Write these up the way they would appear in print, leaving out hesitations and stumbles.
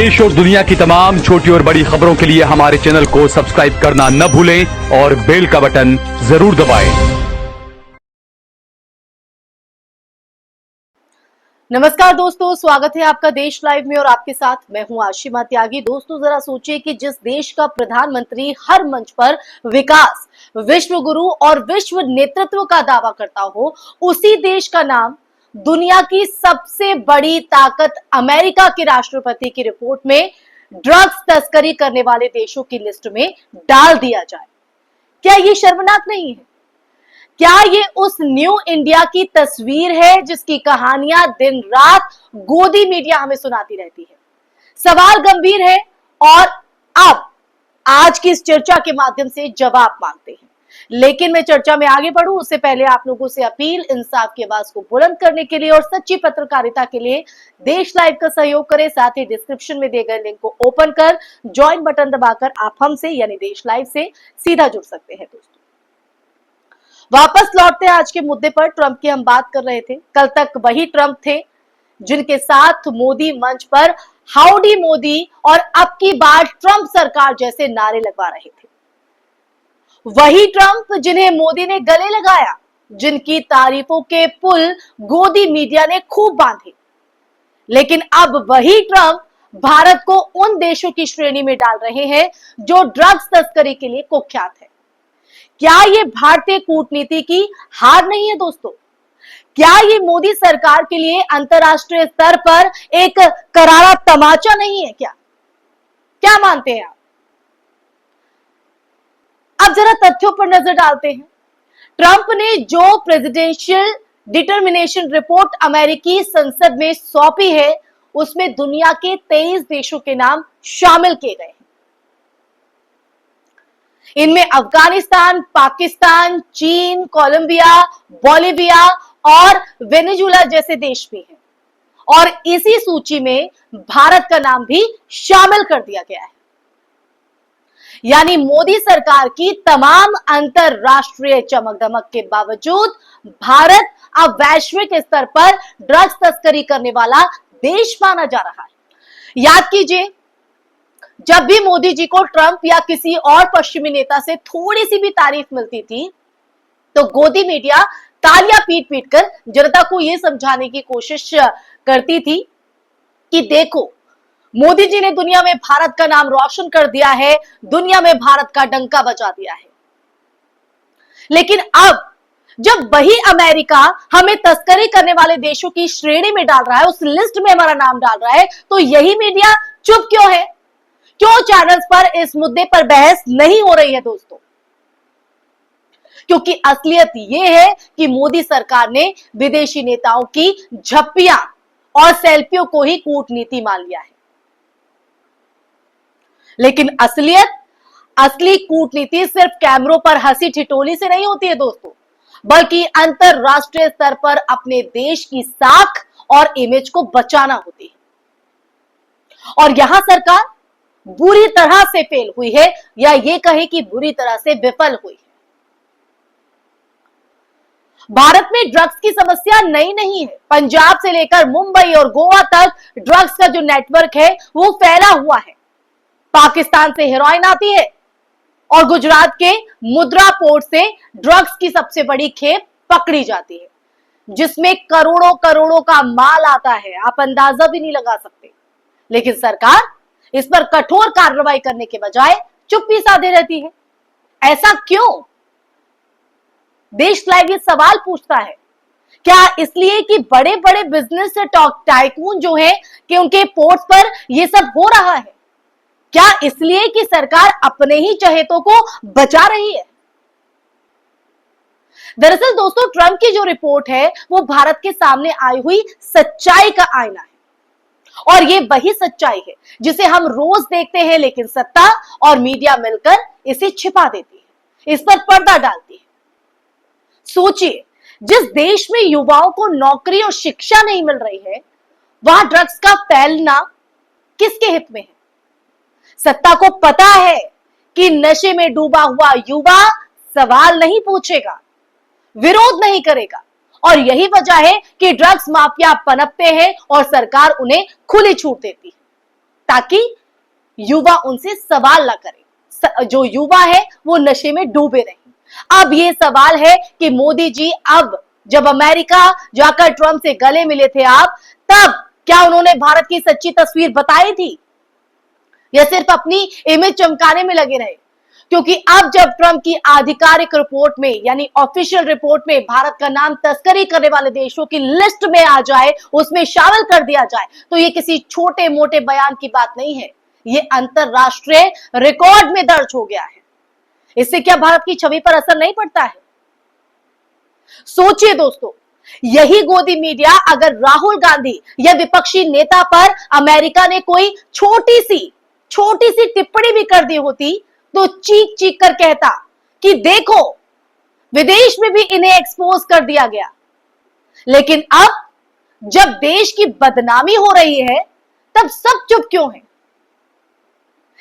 देश और दुनिया की तमाम छोटी और बड़ी खबरों के लिए हमारे चैनल को सब्सक्राइब करना न भूलें और बेल का बटन जरूर दबाएं। नमस्कार दोस्तों, स्वागत है आपका देश लाइव में और आपके साथ मैं हूं आशिमा त्यागी। दोस्तों, जरा सोचिए कि जिस देश का प्रधानमंत्री हर मंच पर विकास, विश्व गुरु और विश्व नेतृत्व का दावा करता हो, उसी देश का नाम दुनिया की सबसे बड़ी ताकत अमेरिका के राष्ट्रपति की रिपोर्ट में ड्रग्स तस्करी करने वाले देशों की लिस्ट में डाल दिया जाए। क्या ये शर्मनाक नहीं है? क्या ये उस न्यू इंडिया की तस्वीर है जिसकी कहानियां दिन रात गोदी मीडिया हमें सुनाती रहती है? सवाल गंभीर है और अब आज की इस चर्चा के माध्यम से जवाब मांगते हैं। लेकिन मैं चर्चा में आगे बढ़ूं उससे पहले आप लोगों से अपील, इंसाफ की आवाज को बुलंद करने के लिए और सच्ची पत्रकारिता के लिए देश लाइव का सहयोग करें। साथ ही डिस्क्रिप्शन में दिए गए लिंक को ओपन कर ज्वाइन बटन दबाकर आप हमसे यानी देश लाइव से सीधा जुड़ सकते हैं। दोस्तों, वापस लौटते हैं आज के मुद्दे पर। ट्रंप की हम बात कर रहे थे। कल तक वही ट्रंप थे जिनके साथ मोदी मंच पर हाउडी मोदी और अब की बार ट्रंप सरकार जैसे नारे लगवा रहे थे। वही ट्रंप जिन्हें मोदी ने गले लगाया, जिनकी तारीफों के पुल गोदी मीडिया ने खूब बांधे। लेकिन अब वही ट्रंप भारत को उन देशों की श्रेणी में डाल रहे हैं जो ड्रग्स तस्करी के लिए कुख्यात है। क्या ये भारतीय कूटनीति की हार नहीं है दोस्तों? क्या ये मोदी सरकार के लिए अंतर्राष्ट्रीय स्तर पर एक करारा तमाचा नहीं है? क्या मानते हैं आप? अब जरा तथ्यों पर नजर डालते हैं। ट्रंप ने जो प्रेसिडेंशियल डिटर्मिनेशन रिपोर्ट अमेरिकी संसद में सौंपी है, उसमें दुनिया के 23 देशों के नाम शामिल किए गए हैं। इनमें अफगानिस्तान, पाकिस्तान, चीन, कोलंबिया, बोलिविया और वेनेजुएला जैसे देश भी हैं। और इसी सूची में भारत का नाम भी शामिल कर दिया गया है। यानी मोदी सरकार की तमाम अंतरराष्ट्रीय चमक दमक के बावजूद भारत अब वैश्विक स्तर पर ड्रग्स तस्करी करने वाला देश माना जा रहा है। याद कीजिए, जब भी मोदी जी को ट्रंप या किसी और पश्चिमी नेता से थोड़ी सी भी तारीफ मिलती थी तो गोदी मीडिया तालियां पीट पीट कर जनता को यह समझाने की कोशिश करती थी कि देखो, मोदी जी ने दुनिया में भारत का नाम रोशन कर दिया है, दुनिया में भारत का डंका बजा दिया है। लेकिन अब जब वही अमेरिका हमें तस्करी करने वाले देशों की श्रेणी में डाल रहा है, उस लिस्ट में हमारा नाम डाल रहा है, तो यही मीडिया चुप क्यों है? क्यों चैनल्स पर इस मुद्दे पर बहस नहीं हो रही है दोस्तों? क्योंकि असलियत यह है कि मोदी सरकार ने विदेशी नेताओं की झप्पियां और सेल्फियों को ही कूटनीति मान लिया है। लेकिन असली कूटनीति सिर्फ कैमरों पर हंसी ठिठोली से नहीं होती है दोस्तों, बल्कि अंतरराष्ट्रीय स्तर पर अपने देश की साख और इमेज को बचाना होती है। और यहां सरकार बुरी तरह से फेल हुई है, या ये कहे कि बुरी तरह से विफल हुई है। भारत में ड्रग्स की समस्या नई नहीं है। पंजाब से लेकर मुंबई और गोवा तक ड्रग्स का जो नेटवर्क है वो फैला हुआ है। पाकिस्तान से हेरोइन आती है और गुजरात के मुद्रा पोर्ट से ड्रग्स की सबसे बड़ी खेप पकड़ी जाती है, जिसमें करोड़ों करोड़ों का माल आता है। आप अंदाजा भी नहीं लगा सकते। लेकिन सरकार इस पर कठोर कार्रवाई करने के बजाय चुप्पी साधे रहती है। ऐसा क्यों? देश लाइव ये सवाल पूछता है। क्या इसलिए कि बड़े बड़े बिजनेस टाइकून जो है कि उनके पोर्ट्स पर ये सब हो रहा है? क्या इसलिए कि सरकार अपने ही चहेतों को बचा रही है? दरअसल दोस्तों, ट्रंप की जो रिपोर्ट है वो भारत के सामने आई हुई सच्चाई का आईना है। और ये वही सच्चाई है जिसे हम रोज देखते हैं, लेकिन सत्ता और मीडिया मिलकर इसे छिपा देती है, इस पर पर्दा डालती है। सोचिए, जिस देश में युवाओं को नौकरी और शिक्षा नहीं मिल रही है, वहां ड्रग्स का फैलना किसके हित में है? सत्ता को पता है कि नशे में डूबा हुआ युवा सवाल नहीं पूछेगा, विरोध नहीं करेगा, और यही वजह है कि ड्रग्स माफिया पनपते हैं और सरकार उन्हें खुली छूट देती है। ताकि युवा उनसे सवाल ना करें, जो युवा है वो नशे में डूबे नहीं। अब ये सवाल है कि मोदी जी अब जब अमेरिका जाकर ट्रंप से गले मिले थे आप, तब क्या उन्होंने भारत की सच्ची तस्वीर बताई थी या सिर्फ अपनी इमेज चमकाने में लगे रहे? क्योंकि अब जब ट्रंप की आधिकारिक रिपोर्ट में यानी ऑफिशियल रिपोर्ट में भारत का नाम तस्करी करने वाले देशों की लिस्ट में आ जाए, उसमें शामिल कर दिया जाए, तो ये किसी छोटे मोटे बयान की बात नहीं है, ये अंतरराष्ट्रीय रिकॉर्ड में दर्ज हो गया है। इससे क्या भारत की छवि पर असर नहीं पड़ता है? सोचिए दोस्तों, यही गोदी मीडिया अगर राहुल गांधी या विपक्षी नेता पर अमेरिका ने कोई छोटी सी टिप्पणी भी कर दी होती तो चीख चीख कर कहता कि देखो विदेश में भी इन्हें एक्सपोज कर दिया गया। लेकिन अब जब देश की बदनामी हो रही है तब सब चुप क्यों हैं?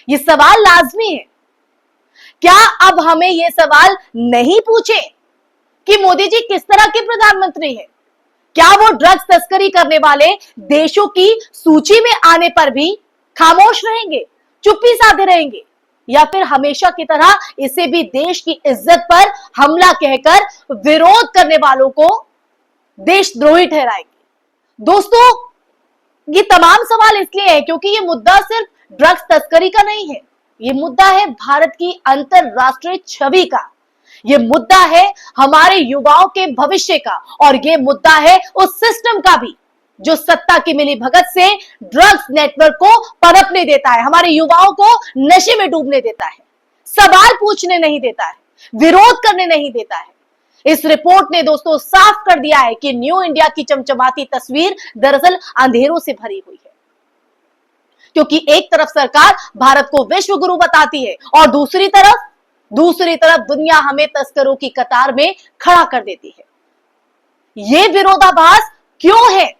ये सवाल लाजमी है। क्या अब हमें यह सवाल नहीं पूछे कि मोदी जी किस तरह के प्रधानमंत्री हैं? क्या वो ड्रग्स तस्करी करने वाले देशों की सूची में आने पर भी खामोश रहेंगे, चुप्पी साधे रहेंगे, या फिर हमेशा की तरह इसे भी देश की इज्जत पर हमला कहकर विरोध करने वालों को देशद्रोही ठहराएंगे? दोस्तों, ये तमाम सवाल इसलिए है क्योंकि ये मुद्दा सिर्फ ड्रग्स तस्करी का नहीं है, ये मुद्दा है भारत की अंतरराष्ट्रीय छवि का, ये मुद्दा है हमारे युवाओं के भविष्य का, और ये मुद्दा है उस सिस्टम का भी जो सत्ता की मिलीभगत से ड्रग्स नेटवर्क को पनपने देता है, हमारे युवाओं को नशे में डूबने देता है, सवाल पूछने नहीं देता है, विरोध करने नहीं देता है। इस रिपोर्ट ने दोस्तों साफ कर दिया है कि न्यू इंडिया की चमचमाती तस्वीर दरअसल अंधेरों से भरी हुई है, क्योंकि एक तरफ सरकार भारत को विश्व गुरु बताती है और दूसरी तरफ दुनिया हमें तस्करों की कतार में खड़ा कर देती है। ये विरोधाभास क्यों है?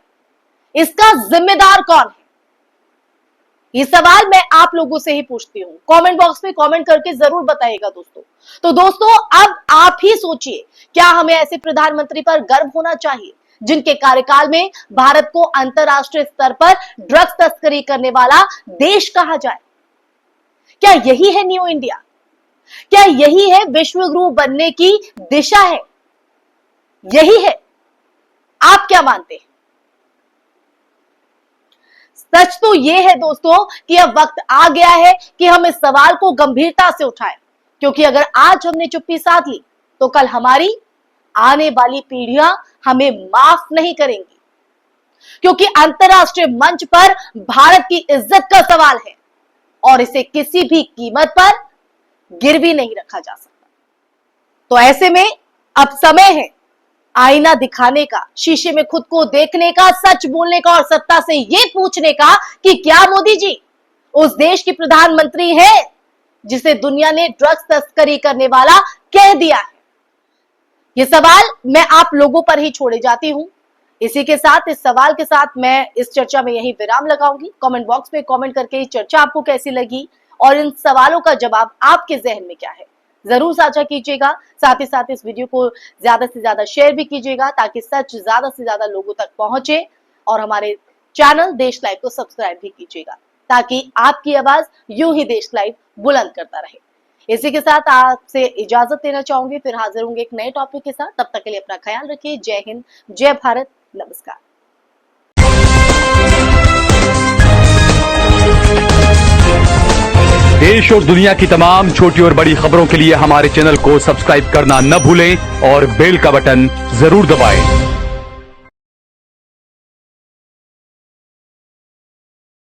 इसका जिम्मेदार कौन है? ये सवाल मैं आप लोगों से ही पूछती हूं। कमेंट बॉक्स में कमेंट करके जरूर बताइएगा दोस्तों। तो दोस्तों, अब आप ही सोचिए, क्या हमें ऐसे प्रधानमंत्री पर गर्व होना चाहिए जिनके कार्यकाल में भारत को अंतरराष्ट्रीय स्तर पर ड्रग्स तस्करी करने वाला देश कहा जाए? क्या यही है न्यू इंडिया? क्या यही है विश्व गुरु बनने की दिशा है? यही है? आप क्या मानते हैं? सच तो यह है दोस्तों कि अब वक्त आ गया है कि हम इस सवाल को गंभीरता से उठाएं, क्योंकि अगर आज हमने चुप्पी साध ली तो कल हमारी आने वाली पीढ़ियां हमें माफ नहीं करेंगी, क्योंकि अंतरराष्ट्रीय मंच पर भारत की इज्जत का सवाल है और इसे किसी भी कीमत पर गिरवी नहीं रखा जा सकता। तो ऐसे में अब समय है आईना दिखाने का, शीशे में खुद को देखने का, सच बोलने का और सत्ता से ये पूछने का कि क्या मोदी जी उस देश की प्रधानमंत्री है जिसे दुनिया ने ड्रग्स तस्करी करने वाला कह दिया है? ये सवाल मैं आप लोगों पर ही छोड़े जाती हूं। इसी के साथ, इस सवाल के साथ मैं इस चर्चा में यही विराम लगाऊंगी। कमेंट बॉक्स में कमेंट करके चर्चा आपको कैसी लगी और इन सवालों का जवाब आपके जहन में क्या है जरूर साझा कीजिएगा। साथ ही साथ इस वीडियो को ज्यादा से ज्यादा शेयर भी कीजिएगा ताकि सच ज्यादा से ज्यादा लोगों तक पहुंचे, और हमारे चैनल देश लाइव को सब्सक्राइब भी कीजिएगा ताकि आपकी आवाज यूं ही देश लाइव बुलंद करता रहे। इसी के साथ आपसे इजाजत लेना चाहूंगी, फिर हाजिर होंगे एक नए टॉपिक के साथ। तब तक के लिए अपना ख्याल रखिए। जय हिंद, जय भारत, नमस्कार। देश और दुनिया की तमाम छोटी और बड़ी खबरों के लिए हमारे चैनल को सब्सक्राइब करना न भूलें और बेल का बटन जरूर दबाएं।